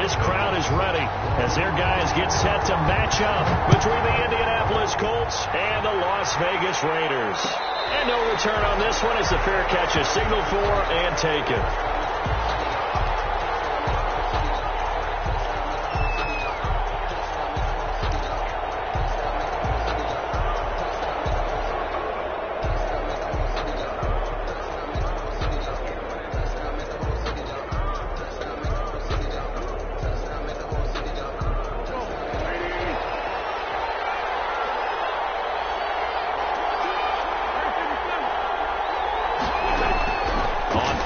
this crowd is ready as their guys get set to match up between the Indianapolis Colts and the Las Vegas Raiders. And no return on this one as the fair catch is signaled for and taken.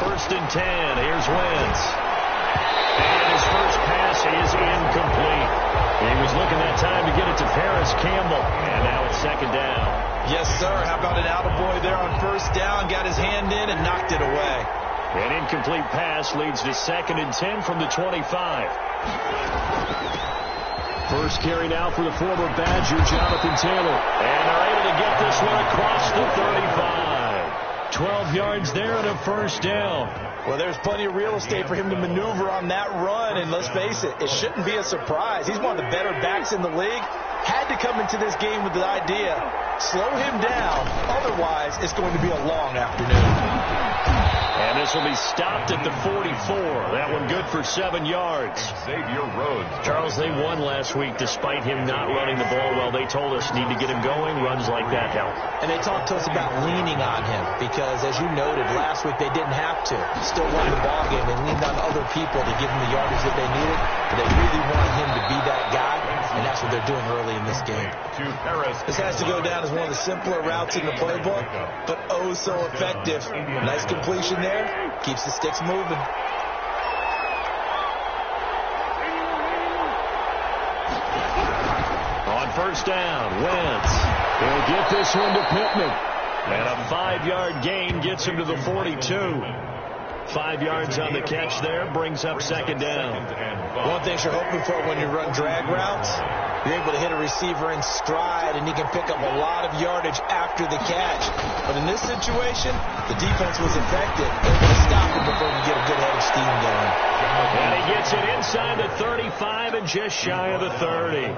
First and 10. Here's Wentz. And his first pass is incomplete. He was looking that time to get it to Paris Campbell. And now it's second down. Yes, sir. How about an attaboy there on first down? Got his hand in and knocked it away. An incomplete pass leads to second and 10 from the 25. First carry now for the former Badger, Jonathan Taylor. And they're able to get this one across the 35. 12 yards there and a first down. Well, there's plenty of real estate for him to maneuver on that run, and let's face it, it shouldn't be a surprise. He's one of the better backs in the league. Had to come into this game with the idea, slow him down, otherwise it's going to be a long afternoon. And this will be stopped at the 44. That one good for 7 yards. Xavier Rhodes. Charles, they won last week despite him not running the ball well. They told us need to get him going. Runs like that help. And they talked to us about leaning on him because, as you noted, last week they didn't have to. Still won the ball game. They leaned on other people to give them the yardage that they needed. But they really wanted him to be that guy, and that's what they're doing early in this game. This has to go down as one of the simpler routes in the playbook, but oh so effective. Nice completion there. Keeps the sticks moving. On first down, Wentz. He'll get this one to Pittman. And a 5-yard gain gets him to the 42. 5 yards on the catch there, brings up second down. One thing you're hoping for when you run drag routes, you're able to hit a receiver in stride, and he can pick up a lot of yardage after the catch. But in this situation, the defense was effective, able to stop him before we get a good head of steam going. And he gets it inside the 35 and just shy of the 30.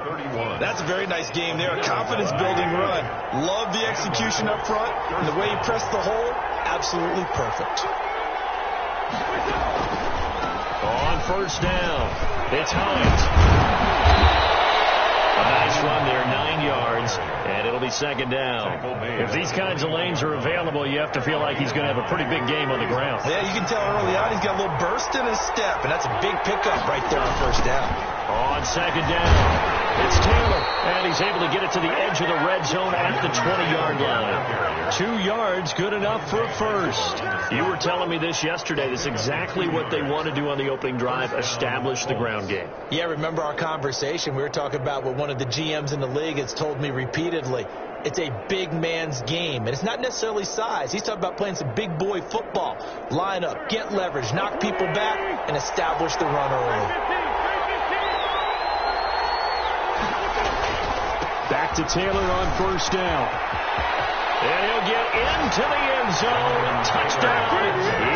That's a very nice game there, a confidence-building run. Love the execution up front, and the way he pressed the hole, absolutely perfect. On first down, it's Hines. A nice run there, 9 yards, and it'll be second down. If these kinds of lanes are available, you have to feel like he's going to have a pretty big game on the ground. Yeah, you can tell early on he's got a little burst in his step, and that's a big pickup right there on first down. On second down, it's Taylor, and he's able to get it to the edge of the red zone at the 20-yard line. 2 yards, good enough for a first. You were telling me this yesterday. This is exactly what they want to do on the opening drive, establish the ground game. Yeah, remember our conversation? We were talking about what one of the GMs in the league has told me repeatedly. It's a big man's game, and it's not necessarily size. He's talking about playing some big boy football. Line up, get leverage, knock people back, and establish the run early. Back to Taylor on first down. And he'll get into the end zone. Touchdown,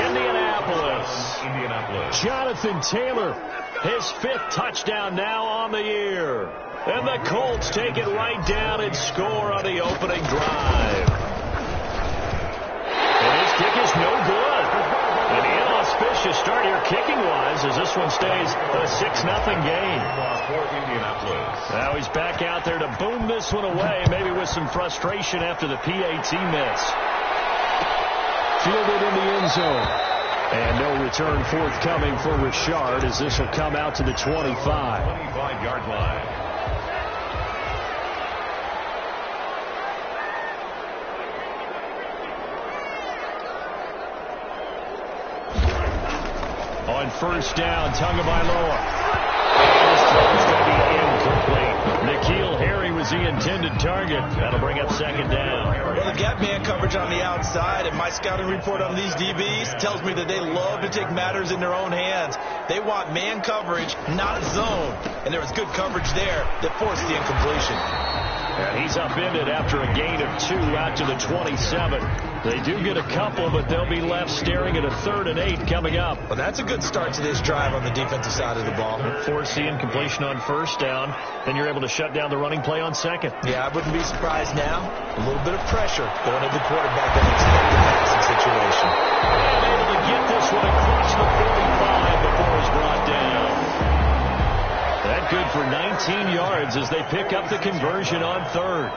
Indianapolis. Jonathan Taylor, his 5th touchdown now on the year. And the Colts take it right down and score on the opening drive. And his kick is no good. An inauspicious start here kicking-wise as this one stays a 6-0 game. Now he's back out there to boom this one away, maybe with some frustration after the PAT miss. Fielded in the end zone. And no return forthcoming for Richard as this will come out to the 25. 25-yard line. On first down, Tagovailoa. This throw is going to be incomplete. N'Keal Harry was the intended target. That'll bring up second down. Well, the gap man coverage on the outside, and my scouting report on these DBs tells me that they love to take matters in their own hands. They want man coverage, not zone. And there was good coverage there that forced the incompletion. And he's upended after a gain of 2 out to the 27. They do get a couple, but they'll be left staring at a 3rd and 8 coming up. Well, that's a good start to this drive on the defensive side of the ball. Forcing completion on 1st down. Then you're able to shut down the running play on 2nd. Yeah, I wouldn't be surprised now. A little bit of pressure going at the quarterback in an expected passing situation. And able to get this one across the 45 before it's brought down. That good for 19 yards as they pick up the conversion on 3rd.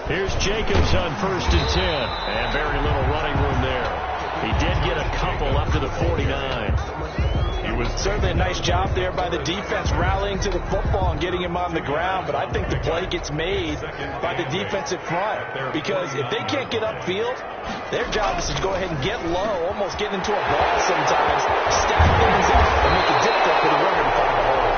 Here's Jacobs on 1st and 10. And very little running room there. He did get a couple up to the 49. It was certainly a nice job there by the defense rallying to the football and getting him on the ground. But I think the play gets made by the defensive front. Because if they can't get upfield, their job is to go ahead and get low, almost get into a ball sometimes, stack things up, and make it difficult for the runner to find a hole.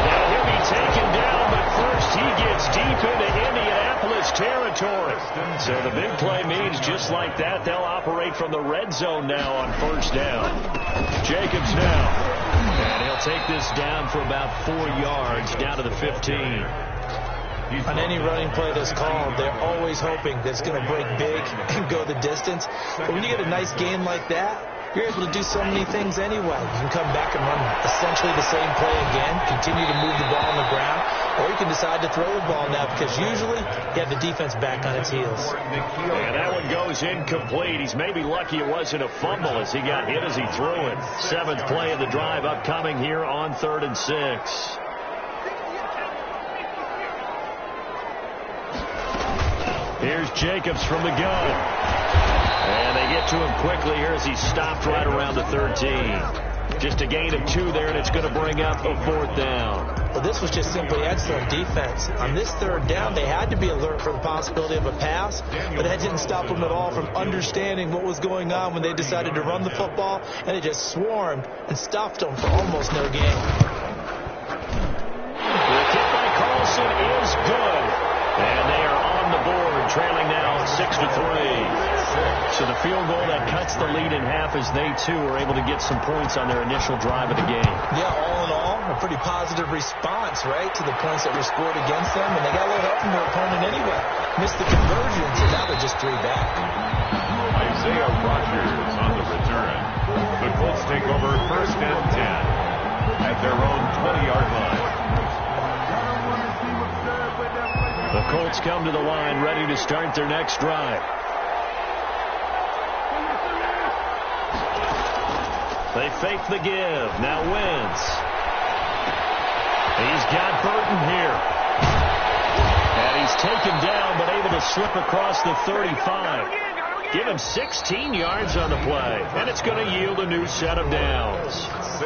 Now he'll be taken down, but first he gets deep into Indianapolis territory. So the big play means just like that, they'll operate from the red zone now on 1st down. Jacobs now. And he'll take this down for about 4 yards down to the 15. On any running play that's called, they're always hoping that it's going to break big and go the distance. But when you get a nice game like that, you're able to do so many things anyway. You can come back and run essentially the same play again, continue to move the ball on the ground, or you can decide to throw the ball now because usually you have the defense back on its heels. And that one goes incomplete. He's maybe lucky it wasn't a fumble as he got hit as he threw it. 7th play of the drive upcoming here on 3rd and 6. Here's Jacobs from the gun. And they get to him quickly here as he's stopped right around the 13. Just a gain of 2 there, and it's going to bring up a 4th down. Well, this was just simply excellent defense. On this 3rd down, they had to be alert for the possibility of a pass, but that didn't stop them at all from understanding what was going on when they decided to run the football, and they just swarmed and stuffed them for almost no gain. The kick by Carlson is good, and they are on the board, trailing now 6-3. So the field goal that cuts the lead in half as they, too, are able to get some points on their initial drive of the game. Yeah, all in all, a pretty positive response, right, to the points that were scored against them. And they got a little help from their opponent anyway. Missed the conversion, so now they're just 3 back. Isaiah Rodgers on the return. The Colts take over 1st and 10 at their own 20-yard line. The Colts come to the line ready to start their next drive. They fake the give. Now Wentz. He's got Burton here. And he's taken down but able to slip across the 35. Give him 16 yards on the play. And it's going to yield a new set of downs. 6.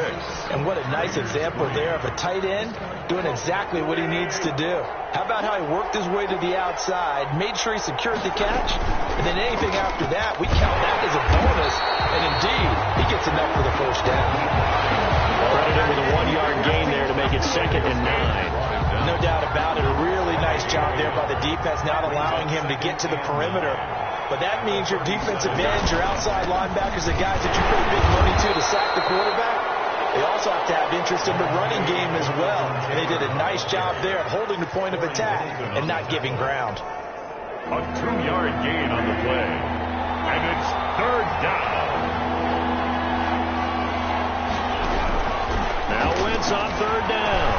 And what a nice example there of a tight end doing exactly what he needs to do. How about how he worked his way to the outside, made sure he secured the catch, and then anything after that, we count that as a bonus. And indeed, he gets enough for the 1st down. Credited with a 1-yard gain there to make it 2nd and 9. No doubt about it. A really nice job there by the defense, not allowing him to get to the perimeter. But that means your defensive ends, your outside linebackers, the guys that you pay big money to sack the quarterback, they also have to have interest in the running game as well. And they did a nice job there of holding the point of attack and not giving ground. A 2-yard gain on the play. And it's 3rd down. Now Wentz on 3rd down.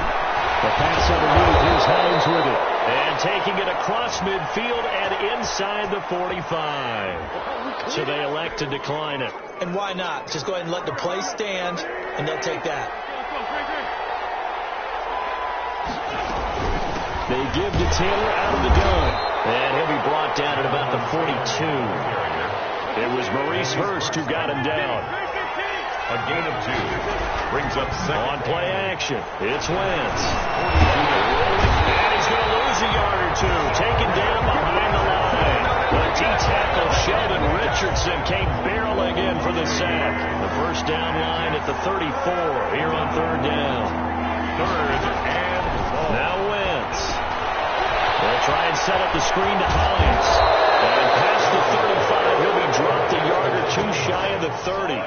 The pass underneath. Here's Hines with it. And taking it across midfield and inside the 45. So they elect to decline it. And why not? Just go ahead and let the play stand, and they'll take that. They give to Taylor out of the gun. And he'll be brought down at about the 42. It was Maurice Hurst who got him down. A gain of 2. Brings up 2nd. On play action, it's Wentz. And he's going to lose a yard or 2. Taken down behind the line. The D-tackle Sheldon Richardson came barreling in for the sack. The 1st down line at the 34 here on 3rd down. 3rd and long. Now Wentz. They'll try and set up the screen to Hines. And past the 35, he'll be dropped a yard or 2 shy of the 30.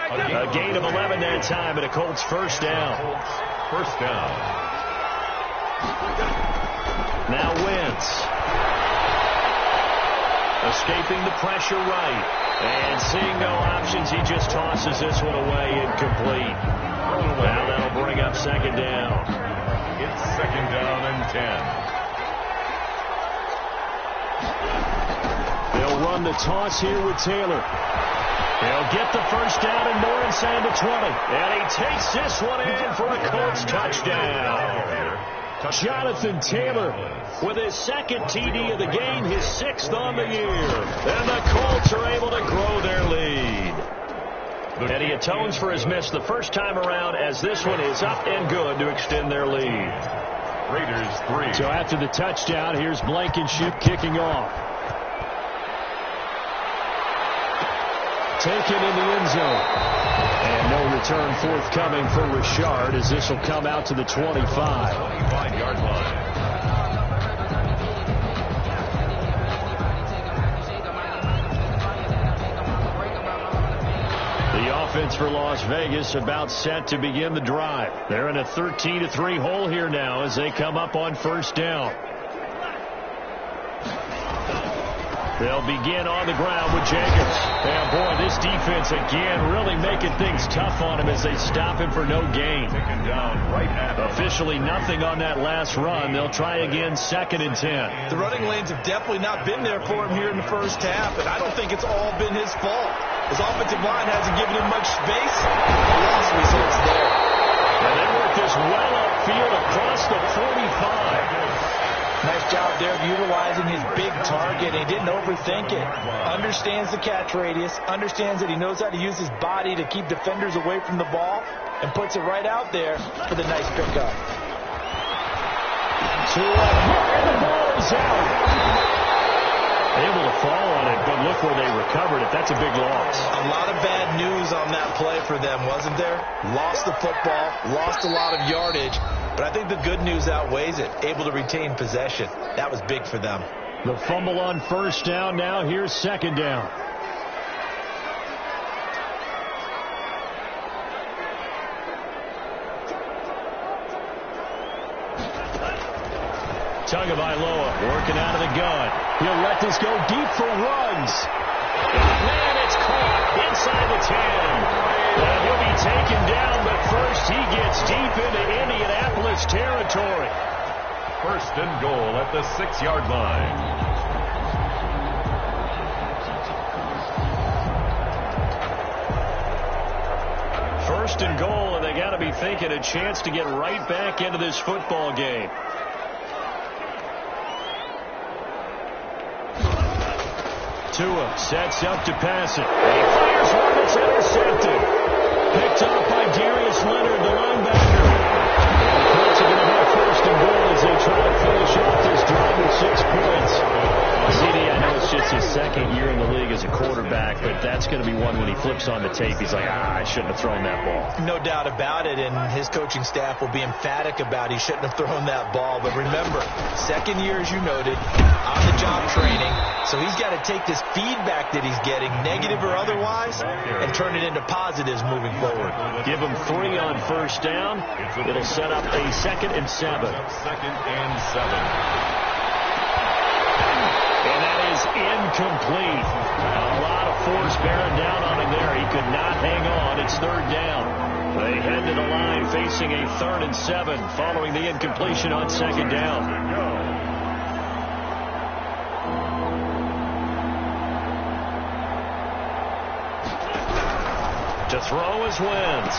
A gain of 11 that time, and a Colts 1st down. 1st down. Now Wentz. Escaping the pressure right. And seeing no options, he just tosses this one away, incomplete. Now that'll bring up second down. It's second down and 10. They'll run the toss here with Taylor. He'll get the first down and more inside the 20. And he takes this one in for a Colts touchdown. Jonathan Taylor with his second TD of the game, his 6th on the year. And the Colts are able to grow their lead. And he atones for his miss the first time around, as this one is up and good to extend their lead. Raiders 3. So after the touchdown, here's Blankenship kicking off. Taken in the end zone. And no return forthcoming for Richard, as this will come out to the 25. 25-yard line. The offense for Las Vegas about set to begin the drive. They're in a 13-3 hole here now as they come up on first down. They'll begin on the ground with Jacobs. And boy, this defense again really making things tough on him as they stop him for no gain. Taken down right at him. Officially nothing on that last run. They'll try again, 2nd and 10. The running lanes have definitely not been there for him here in the first half, and I don't think it's all been his fault. His offensive line hasn't given him much space. The loss results there. And they work this well upfield across the 45. Nice job there of utilizing his big target. He didn't overthink it. Understands the catch radius. Understands that he knows how to use his body to keep defenders away from the ball. And puts it right out there for the nice pickup. And the ball is out. Able to fall on it, but look where they recovered it. That's a big loss. A lot of bad news on that play for them, wasn't there? Lost the football, lost a lot of yardage, but I think the good news outweighs it. Able to retain possession. That was big for them. The fumble on first down. Now here's second down. Tagovailoa working out of the gun. He'll let this go deep for runs. Man, it's caught inside the 10. And he'll be taken down, but first he gets deep into Indianapolis territory. First and goal at the 6-yard line. First and goal, and they got to be thinking a chance to get right back into this football game. Tua sets up to pass it. He fires one that's intercepted. Picked up by Darius Leonard, the linebacker. And the Colts are going to have first and goal as they try to finish off this drive with 6 points. CD, I know it's just his second year in the league as a quarterback, but that's going to be one when he flips on the tape. He's like, I shouldn't have thrown that ball. No doubt about it, and his coaching staff will be emphatic about he shouldn't have thrown that ball. But remember, second year, as you noted, on-the-job training, so he's got to take this feedback that he's getting, negative or otherwise, and turn it into positives moving forward. Give him 3 on first down. It'll set up a 2nd and 7. 2nd and 7. And that is incomplete. A lot of force bearing down on him there. He could not hang on. It's 3rd down. They head to the line facing a 3rd and 7 following the incompletion on 2nd down. To throw is Wentz.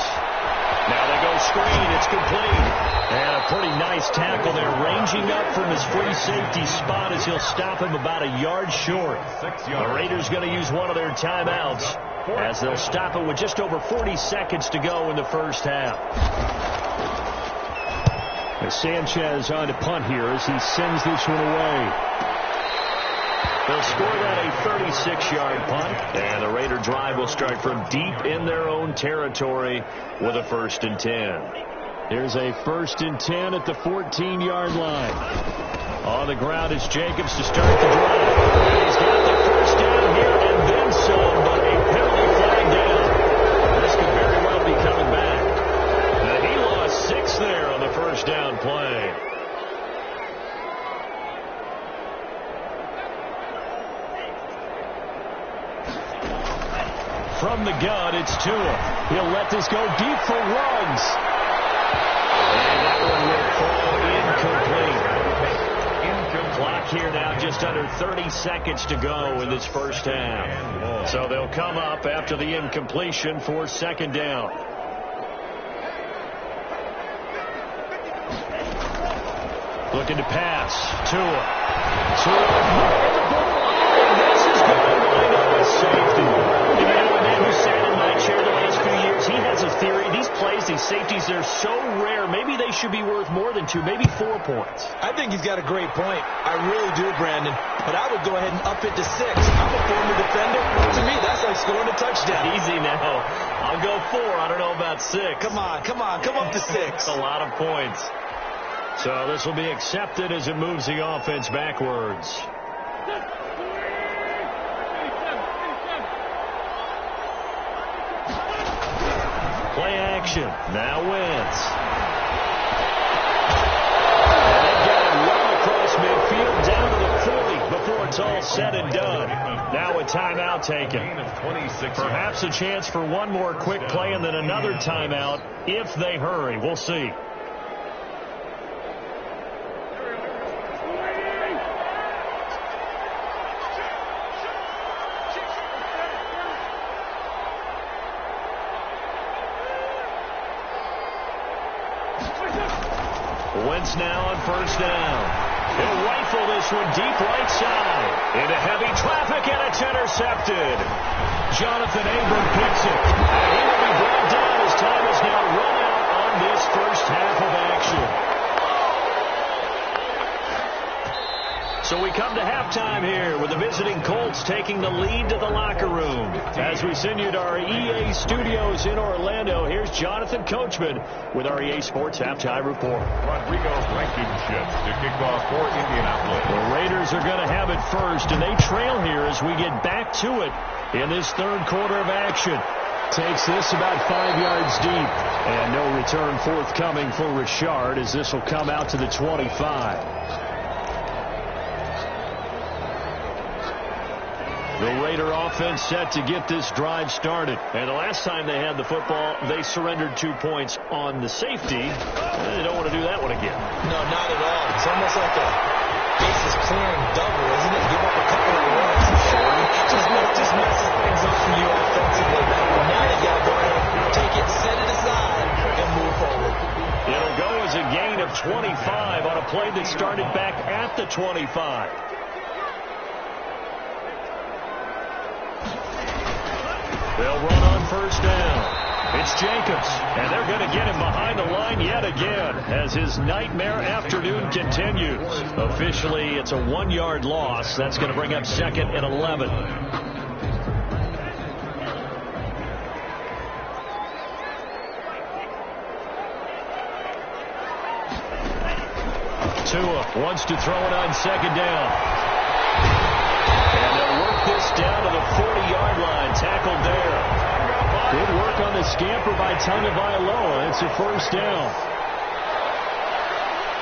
Now they go screen. It's complete. And a pretty nice tackle there, ranging up from his free safety spot as he'll stop him about a yard short. The Raiders going to use one of their timeouts as they'll stop it with just over 40 seconds to go in the first half. As Sanchez on to punt here as he sends this one away. They'll score that a 36-yard punt, and the Raider drive will start from deep in their own territory with a 1st and 10. Here's a 1st and 10 at the 14-yard line. On the ground is Jacobs to start the drive. And he's got the first down here and then some, but a penalty flag down. This could very well be coming back. And he lost 6 there on the first down play. from the gun, it's Tua. He'll let this go deep for Ruggs. And that one will fall incomplete. Clock here now, just under 30 seconds to go in this first half. So they'll come up after the incompletion for second down. Looking to pass. Tua. This is going to line up with safety. You know, a man who sat in my chair the last few years, he has a theory. These plays, these safeties, they're so rare. Maybe they should be worth more than 2, maybe 4 points. I think he's got a great point. I really do, Brandon. But I would go ahead and up it to 6. I'm a former defender. To me, that's like scoring a touchdown. Easy now. I'll go 4. I don't know about 6. Come on. Come up to 6. That's a lot of points. So this will be accepted as it moves the offense backwards. Play action. Now Wentz. And they get it well across midfield down to the 40 before it's all said and done. Now a timeout taken. Perhaps a chance for one more quick play and then another timeout if they hurry. We'll see. Wentz now on first down. He'll rifle this one deep right side. Into heavy traffic, and it's intercepted. Jonathan Abram picks it. And he will be brought down as time is now run out on this first half of action. So we come to halftime here with the visiting Colts taking the lead to the locker room. As we send you to our EA studios in Orlando, here's Jonathan Coachman with our EA Sports Halftime Report. Rodrigo Blankenship to kick off for Indianapolis. The Raiders are going to have it first, and they trail here as we get back to it in this third quarter of action. Takes this about 5 yards deep, and no return forthcoming for Richard as this will come out to the 25. The Raider offense set to get this drive started. And the last time they had the football, they surrendered 2 points on the safety. They don't want to do that one again. No, not at all. It's almost like a bases clearing double, isn't it? Give up a couple of runs. Just messes things up for you offensively. Now you got to go ahead, take it, set it aside, and move forward. It'll go as a gain of 25 on a play that started back at the 25. They'll run on first down. It's Jacobs, and they're going to get him behind the line yet again as his nightmare afternoon continues. Officially, it's a 1-yard loss. That's going to bring up second and 11. Tua wants to throw it on second down. And they'll work this down to the 40-yard line. Tackled there. Good work on the scamper by Tagovailoa. It's a first down.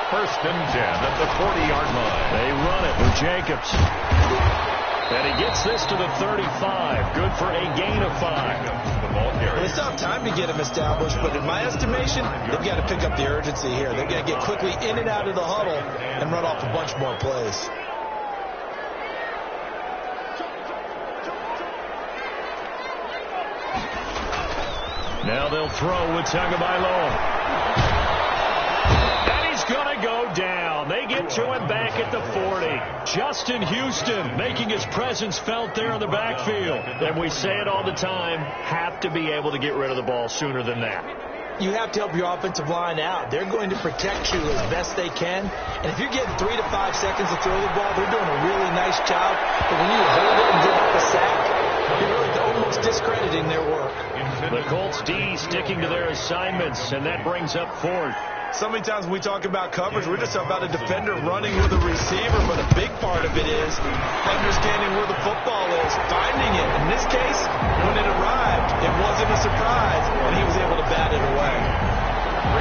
First and 10 at the 40-yard line. They run it with Jacobs. And he gets this to the 35. Good for a gain of 5. Well, they still have time to get him established, but in my estimation, they've got to pick up the urgency here. They've got to get quickly in and out of the huddle and run off a bunch more plays. Now they'll throw with Tagovailoa. And he's going to go down. They get to him back at the 40. Justin Houston making his presence felt there in the backfield. And we say it all the time, have to be able to get rid of the ball sooner than that. You have to help your offensive line out. They're going to protect you as best they can. And if you're getting 3 to 5 seconds to throw the ball, they're doing a really nice job. But when you hold it and give up a sack, you're really almost discrediting their work. The Colts D sticking to their assignments, and that brings up fourth. So many times when we talk about coverage, we're just talking about a defender running with a receiver, but a big part of it is understanding where the football is, finding it. In this case, when it arrived, it wasn't a surprise, and he was able to bat it away.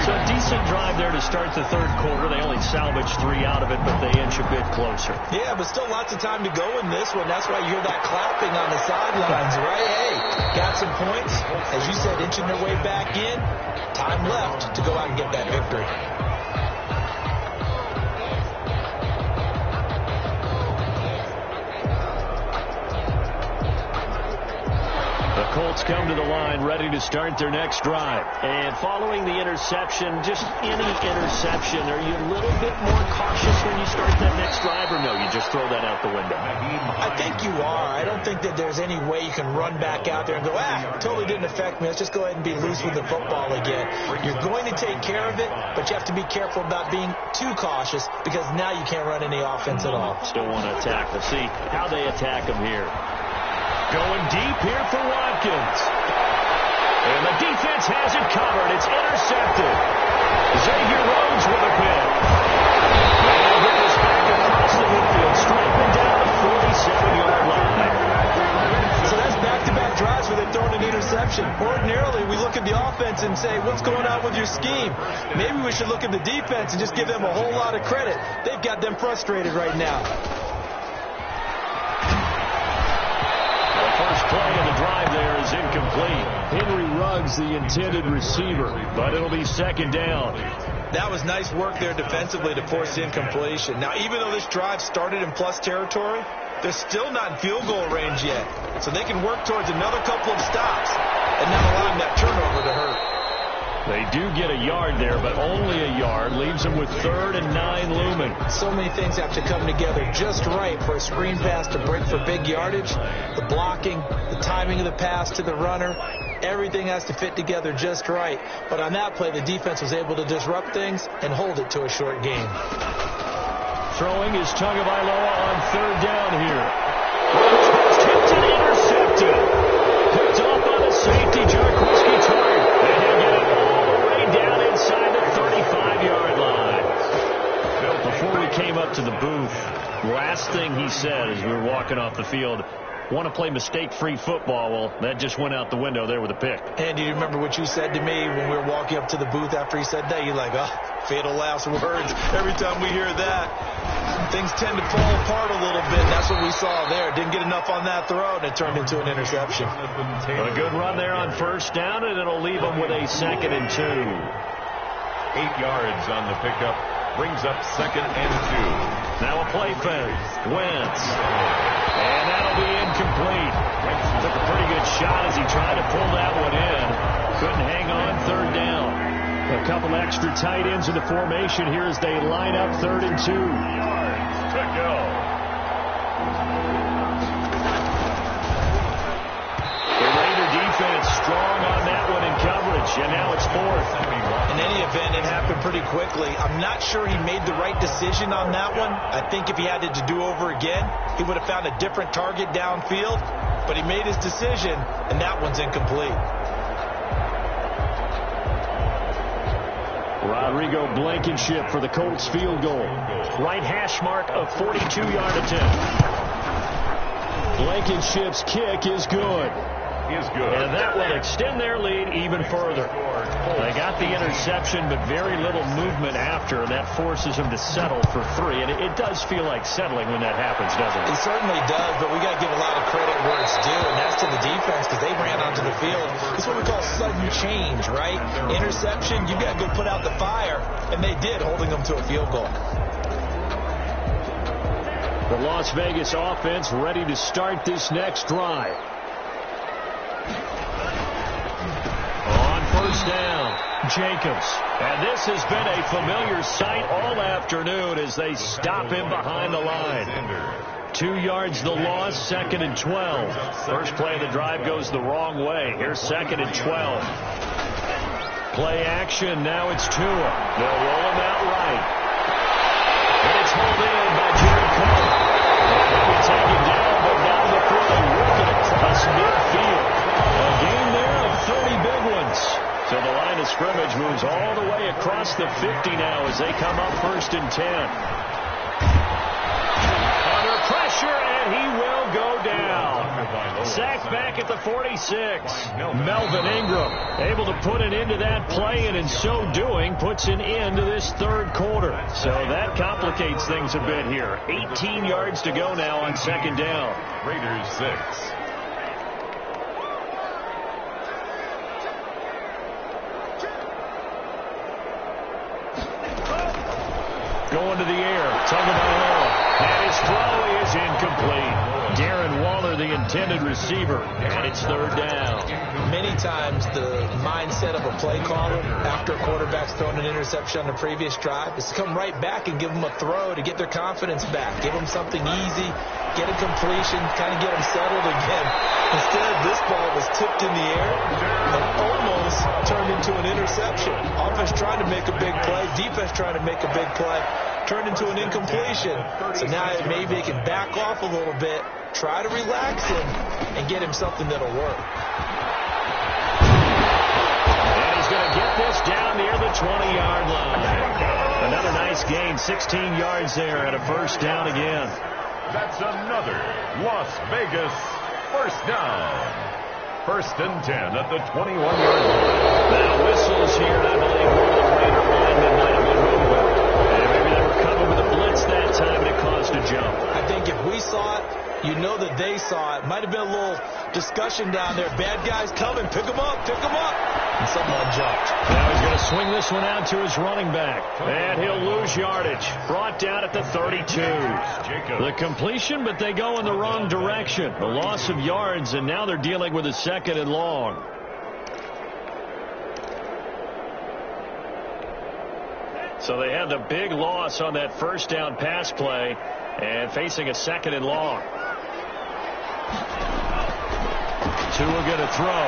So a decent Decent drive there to start the third quarter. They only salvaged 3 out of it, but they inch a bit closer. Yeah, but still lots of time to go in this one. That's why you hear that clapping on the sidelines, right? Hey, got some points. As you said, inching their way back in. Time left to go out and get that victory. The Colts come to the line ready to start their next drive. And following the interception, just any interception, are you a little bit more cautious when you start that next drive, or no, you just throw that out the window? I think you are. I don't think that there's any way you can run back out there and go, totally didn't affect me. Let's just go ahead and be loose with the football again. You're going to take care of it, but you have to be careful about being too cautious because now you can't run any offense at all. Still want to attack. We'll see how they attack them here. Going deep here for Watkins. And the defense has it covered. It's intercepted. Xavier Rhodes with a pick. And it is back across the midfield, striking down the 47-yard line. So that's back-to-back drives where they've thrown an interception. Ordinarily, we look at the offense and say, what's going on with your scheme? Maybe we should look at the defense and just give them a whole lot of credit. They've got them frustrated right now. Play of the drive there is incomplete. Henry Ruggs, the intended receiver, but it'll be second down. That was nice work there defensively to force the incompletion. Now, even though this drive started in plus territory, they're still not in field goal range yet. So they can work towards another couple of stops and not allowing that turnover to hurt. They do get a yard there, but only a yard. Leaves them with 3rd and 9 looming. So many things have to come together just right for a screen pass to break for big yardage. The blocking, the timing of the pass to the runner, everything has to fit together just right. But on that play, the defense was able to disrupt things and hold it to a short game. Throwing is Tagovailoa on 3rd down here. Tipped and intercepted. Picked off by the safety, Jarquiski Tartt. And he'll get it all the way down inside the 35-yard line. Before we came up to the booth, last thing he said as we were walking off the field, want to play mistake-free football. Well, that just went out the window there with a pick. And do you remember what you said to me when we were walking up to the booth after he said that? You're like, fatal last words. Every time we hear that, things tend to fall apart a little bit. That's what we saw there. Didn't get enough on that throw, and it turned into an interception. A good run there on 1st down, and it'll leave them with a 2nd and 2. 8 yards on the pickup. Brings up 2nd and 2. Now a play fake. Wentz. And that'll be incomplete. Took a pretty good shot as he tried to pull that one in. Couldn't hang on 3rd down. A couple extra tight ends in the formation here as they line up 3rd and 2. Yards to go. The Raider defense strong on that one in coverage, and now it's 4th. In any event, it happened pretty quickly. I'm not sure he made the right decision on that one. I think if he had it to do over again, he would have found a different target downfield. But he made his decision, and that one's incomplete. Rodrigo Blankenship for the Colts field goal. Right hash mark of 42-yard attempt. Blankenship's kick is good. And that will extend their lead even further. They got the interception, but very little movement after, and that forces them to settle for 3. And it does feel like settling when that happens, doesn't it? It certainly does, but we got to give a lot of credit where it's due, and that's to the defense because they ran onto the field. It's what we call sudden change, right? Interception, you got to go put out the fire, and they did, holding them to a field goal. The Las Vegas offense ready to start this next drive. On 1st down, Jacobs. And this has been a familiar sight all afternoon as they stop him behind the line. 2 yards the loss, 2nd and 12. First play of the drive goes the wrong way. Here's 2nd and 12. Play action, now it's Tua. They'll roll him out right. And it's held in by Jared Cook. They take him down, but down before they work it across midfield. A game there of 30 big ones. So the line of scrimmage moves all the way across the 50 now as they come up 1st and 10. Under pressure, and he will go down. Sacked back at the 46. Melvin Ingram able to put an end to that play, and in so doing puts an end to this third quarter. So that complicates things a bit here. 18 yards to go now on second down. Raiders 6. Going to the air. Tagovailoa. And his throw is incomplete. Darren Waller, the intended receiver. And it's third down. Many times the mindset of a play caller after a quarterback's thrown an interception on the previous drive is to come right back and give them a throw to get their confidence back. Give them something easy. Get a completion. Kind of get them settled again. Instead, this ball was tipped in the air and almost turned into an interception. Offense trying to make a big play. Defense trying to make a big play. Turned into an incompletion. So now maybe they can back off a little bit, try to relax him, and get him something that'll work. And he's going to get this down near the 20-yard line. Another nice gain, 16 yards there, and a first down again. That's another Las Vegas first down. First and 10 at the 21-yard line. Now whistles here, and I believe one of the Raider linemen might have been moving. And maybe they were covered with a blitz that time, and it caused a jump. I think if we saw it, you know that they saw it. Might have been a little discussion down there. Bad guys coming. Pick them up. Pick them up. And someone jumped. Now he's going to swing this one out to his running back. And he'll lose yardage. Brought down at the 32. The completion, but they go in the wrong direction. The loss of yards, and now they're dealing with a second and long. So they had the big loss on that first down pass play and facing a second and long. Tua going to throw.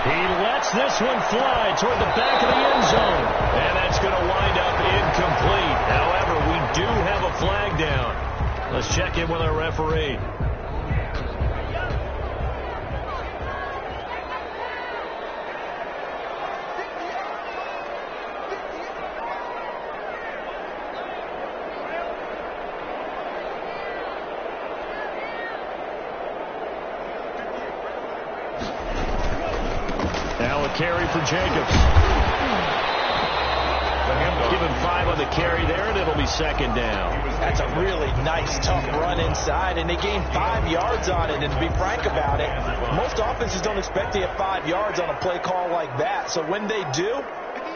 He lets this one fly toward the back of the end zone. And that's going to wind up incomplete. However, we do have a flag down. Let's check in with our referee. Carry for Jacobs. Give him 5 on the carry there, and it'll be second down. That's a really nice, tough run inside, and they gained 5 yards on it. And to be frank about it, most offenses don't expect to get 5 yards on a play call like that. So when they do,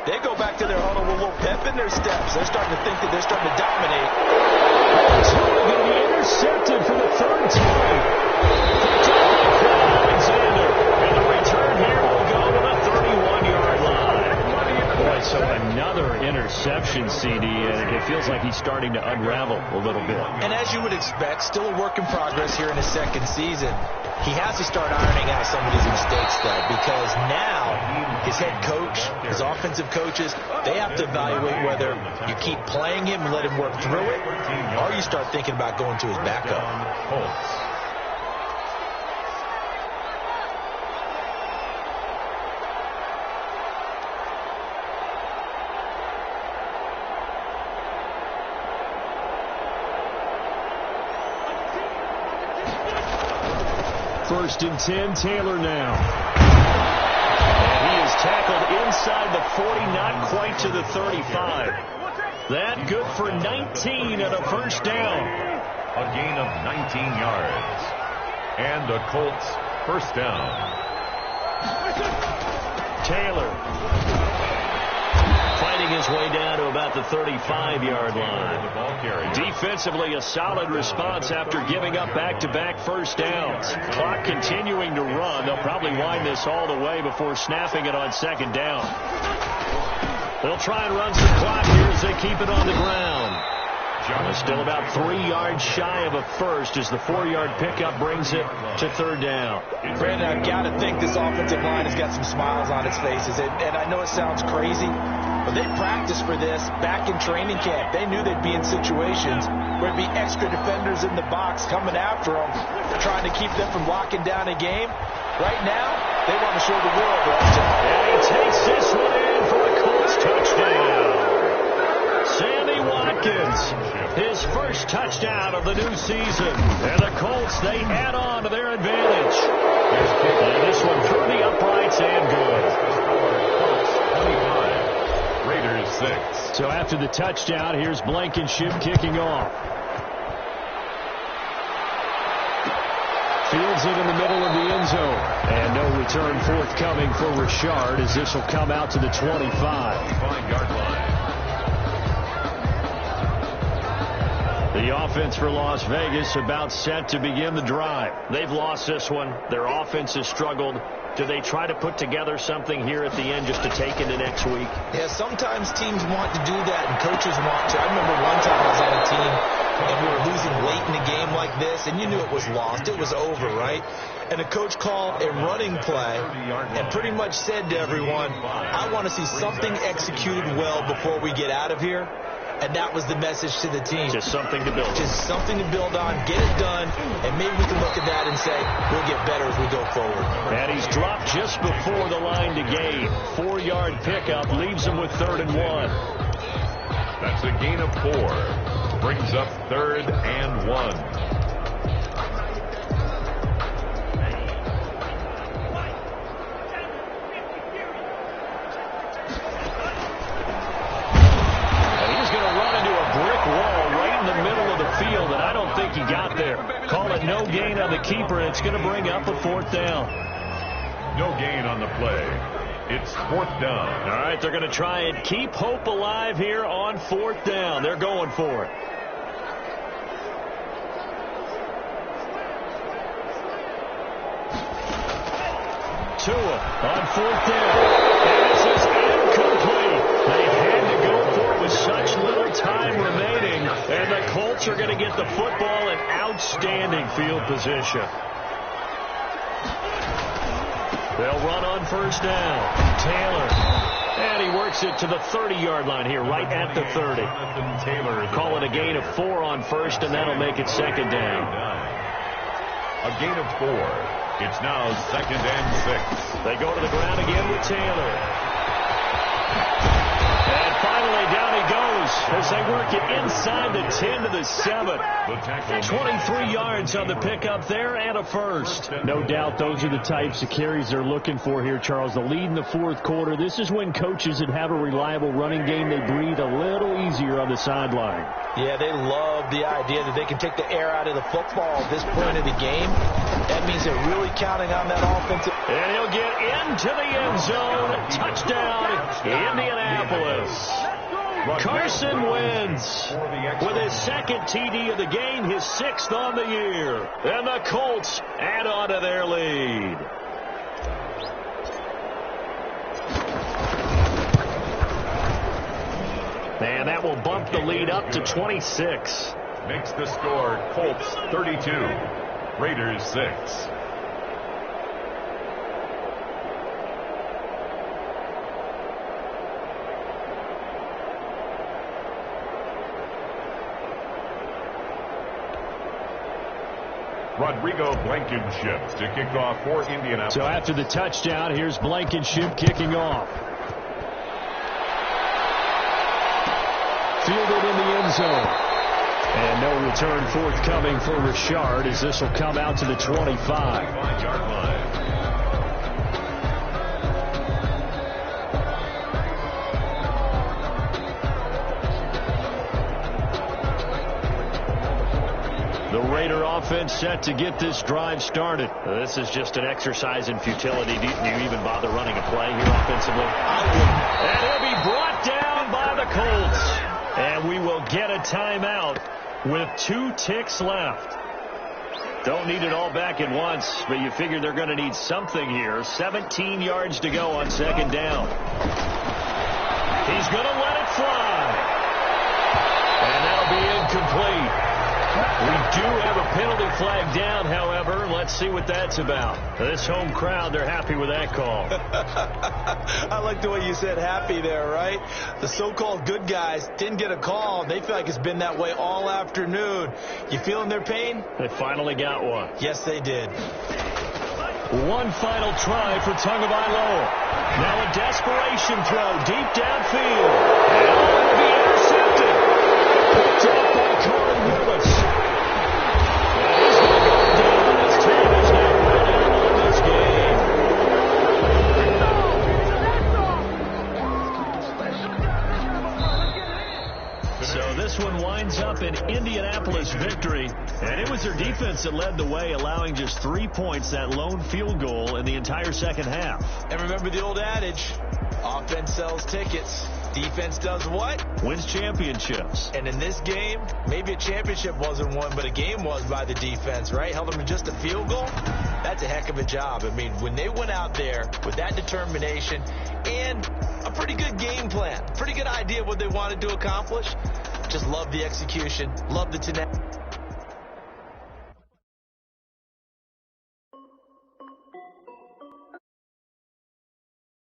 they go back to their huddle with a little pep in their steps. They're starting to think that they're starting to dominate. Going to be intercepted for the third time. Alexander, and the return here will go to the 31-yard line. Boy, so another interception, CD, and it feels like he's starting to unravel a little bit. And as you would expect, still a work in progress here in his second season. He has to start ironing out some of these mistakes, though, because now his head coach, his offensive coaches, they have to evaluate whether you keep playing him and let him work through it, or you start thinking about going to his backup. First and 10, Taylor now. And he is tackled inside the 40, not quite to the 35. That good for 19 and a first down. A gain of 19 yards. And the Colts first down. Taylor fighting his way down to about the 35-yard line. Defensively, a solid response after giving up back-to-back first downs. Clock continuing to run. They'll probably wind this all the way before snapping it on second down. They'll try and run some clock here as they keep it on the ground. Still about 3 yards shy of a first as the 4-yard pickup brings it to third down. Brandon, I've got to think this offensive line has got some smiles on its faces. And I know it sounds crazy, but they practiced for this back in training camp. They knew they'd be in situations where there'd be extra defenders in the box coming after them, trying to keep them from locking down a game. Right now, they want to show the world that. And he takes this one in for a Colts touchdown. Sammy Watkins Watkins, his first touchdown of the new season. And the Colts, they add on to their advantage. And this one through the uprights and good. Colts 25, Raiders 6. So after the touchdown, here's Blankenship kicking off. Fields it in the middle of the end zone. And no return forthcoming for Richard as this will come out to the 25-yard line. The offense for Las Vegas about set to begin the drive. They've lost this one. Their offense has struggled. Do they try to put together something here at the end just to take into next week? Yeah, sometimes teams want to do that and coaches want to. I remember one time I was on a team and we were losing late in a game like this, and you knew it was lost. It was over, right? And the coach called a running play and pretty much said to everyone, I want to see something executed well before we get out of here. And that was the message to the team. Just something to build on. Just something to build on, get it done, and maybe we can look at that and say, we'll get better as we go forward. And he's dropped just before the line to gain. 4-yard pickup leaves him with 3rd and 1. That's a gain of 4. Brings up 3rd and 1. Field, and I don't think he got there. Call it no gain on the keeper, and it's going to bring up a 4th down. No gain on the play. It's 4th down. All right, they're going to try and keep hope alive here on 4th down. They're going for it. Tua on 4th down. And this is incomplete. They had to go for it with such little time remaining. And the Colts are going to get the football in outstanding field position. They'll run on 1st down. Taylor. And he works it to the 30-yard line here, right at the 30. Call it a gain of 4 on 1st, and that'll make it 2nd down. A gain of 4. It's now 2nd and 6. They go to the ground again with Taylor. And finally, down he goes as they work it inside the 10 to the 7. 23 yards on the pickup there and a 1st. No doubt those are the types of carries they're looking for here, Charles. The lead in the 4th quarter. This is when coaches that have a reliable running game, they breathe a little easier on the sideline. Yeah, they love the idea that they can take the air out of the football at this point of the game. That means they're really counting on that offensive. And he'll get into the end zone. Touchdown, Indianapolis. Carson Wentz with his 2nd TD of the game, his 6th on the year. And the Colts add on to their lead. And that will bump the lead up to 26. Makes the score Colts 32, Raiders 6. Rodrigo Blankenship to kick off for Indianapolis. So after the touchdown, here's Blankenship kicking off. Fielded in the end zone. And no return forthcoming for Richard as this will come out to the 25-yard line. The Raider offense set to get this drive started. This is just an exercise in futility. Do you even bother running a play here offensively? And he'll be brought down by the Colts. And we will get a timeout with 2 ticks left. Don't need it all back at once, but you figure they're going to need something here. 17 yards to go on 2nd down. He's going to let it fly. And that'll be incomplete. We do have a penalty flag down, however. Let's see what that's about. This home crowd, they're happy with that call. I like the way you said happy there, right? The so-called good guys didn't get a call. They feel like it's been that way all afternoon. You feeling their pain? They finally got one. Yes, they did. One final try for Tagovailoa. Now a desperation throw deep downfield. And it'll be intercepted. Picked up by Corey Lewis. And he's going to go down as Taylor's now right out of this game. So this one winds up an Indianapolis victory, and it was their defense that led the way, allowing just 3 points, that lone field goal in the entire second half. And remember the old adage, offense sells tickets. Defense does what? Wins championships. And in this game, maybe a championship wasn't won, but a game was by the defense, right? Held them to just a field goal. That's a heck of a job. I mean, when they went out there with that determination and a pretty good game plan, pretty good idea of what they wanted to accomplish, just love the execution, love the tenacity.